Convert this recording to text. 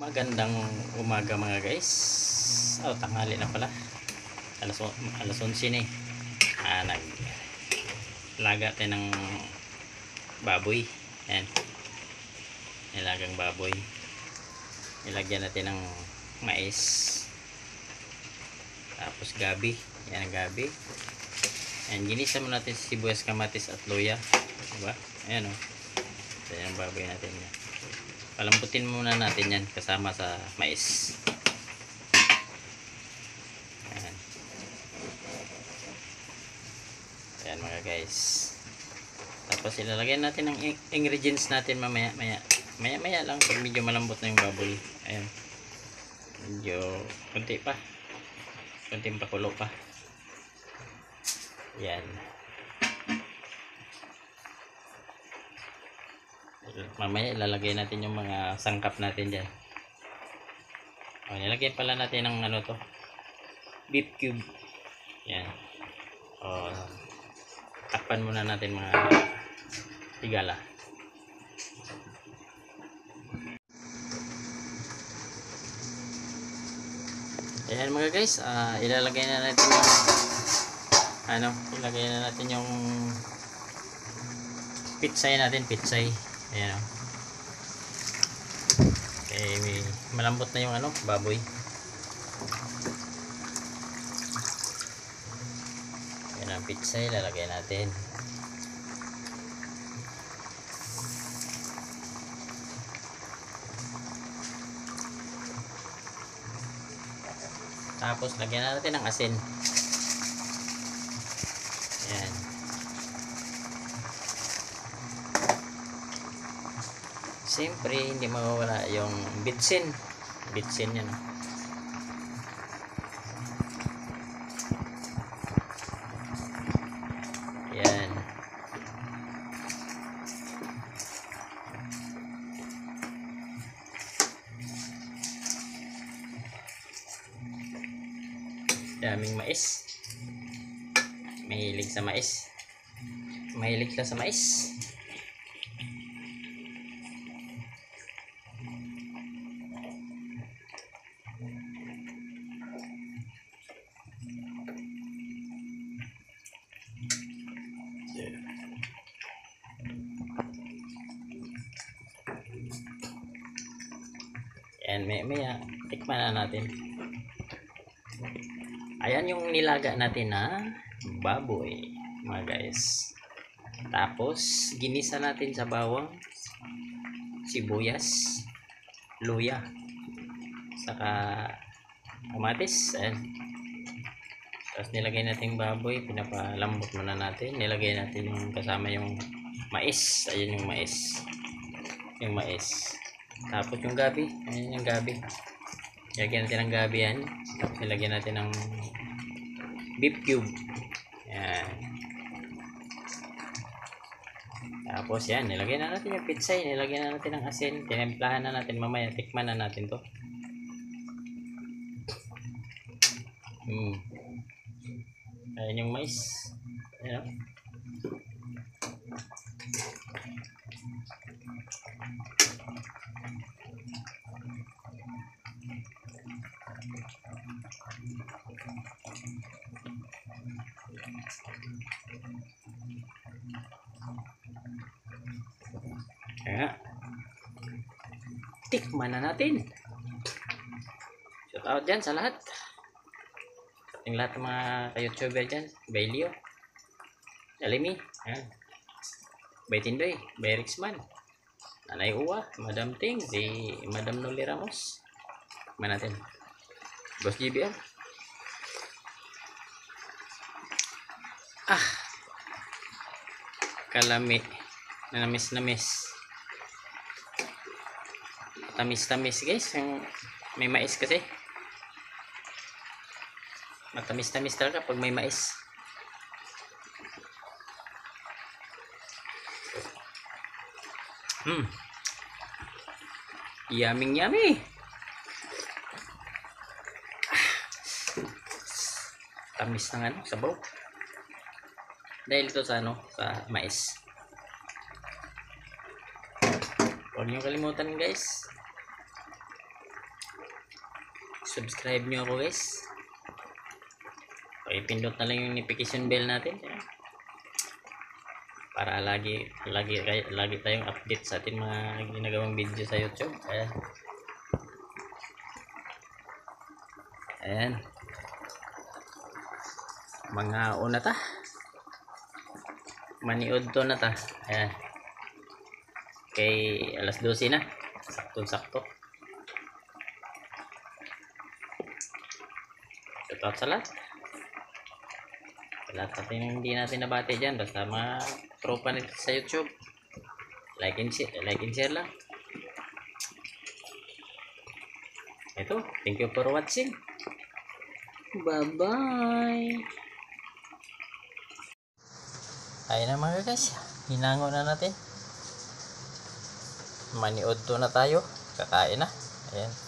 Magandang umaga mga guys. Oh, tanghali na pala. Alas 11 na eh. Naglaga tayo ng baboy. Ayan. Nilagang baboy. Nilagyan natin ng mais. Tapos gabi. Yan ang gabi. Ayan, ginisa mo natin sibuyas, kamatis at luya. Diba? Ayan o. Ayan ang baboy natin. Palambutin muna natin yan kasama sa mais. Ayan. Ayan mga guys. Tapos ilalagay natin ang ingredients natin mamaya lang pag medyo malambot na yung baboy. Ayan. Medyo kunti pa. Kunting pakulo pa. Ayan. Mamaya ilalagay natin yung mga sangkap natin dyan. O, nilagyan pala natin ng ano to, beef cube. Yan. O, takpan muna natin mga tigala. Ayan mga guys, ilalagay na natin yung ilagay na natin yung pitsay natin, pitsay. Ayan o. Okay, malambot na yung baboy. Ayan ang pitsay, lalagay natin. Tapos lagyan natin ng asin. Ayan. Siyempre, hindi mawawala yung bitsin. Bitsin yan. Yan. Daming mais. Mahilig sa mais. Mahilig ka sa mais. Ayan, maya tikman na natin. Ayan yung nilaga natin na baboy mga guys. Tapos ginisa natin sa bawang, sibuyas, luya, saka kamatis. Ayan. Tapos nilagay natin baboy, pinapalambot muna natin. Nilagay natin yung kasama yung mais. Ayan yung mais. Yung mais. Tapos yung gabi, ayan yung gabi. Nilagyan natin ng gabi yan. Tapos nilagyan natin ng beef cube. Ayan. Tapos yan, nilagyan na natin yung pitsay. Nilagyan na natin ng asin. Tinemplahan na natin mamaya. Tikman na natin to. Ayan yung mais. Ayan. Kaya tikman na natin. Shout out dyan sa lahat. Sa ating lahat ng mga ka-youtuber dyan. Bailio, Alimi, Bay Tindoy, Bay Rixman, Nanay Uwa, Madam Ting, si Madam Noli Ramos. Tikman natin. Boss GBR. Kalami. Namis. Tamis guys. May mais kasi. Matamis talaga pag may mais. Yummy. Tamis ng sabaw. Dahil ito sa sa mais. Huwag niyo kalimutan guys, subscribe nyo ako guys. Ipindot na lang yung notification bell natin. Para lagi tayong update sa ating mga ginagawang video sa YouTube. Ayan. Mga una ta. Maniod to na ta. Ayan. Okay, alas 12 na. Sakto-sakto. Shoutout sa lahat. Lahat natin hindi natin nabati dyan. Basta mga tropa nito sa YouTube. Like and share lang. Ito. Thank you for watching. Bye-bye. Ayun na mga guys. Hinango na natin. Maniod to na tayo. Kakain na. Ayan.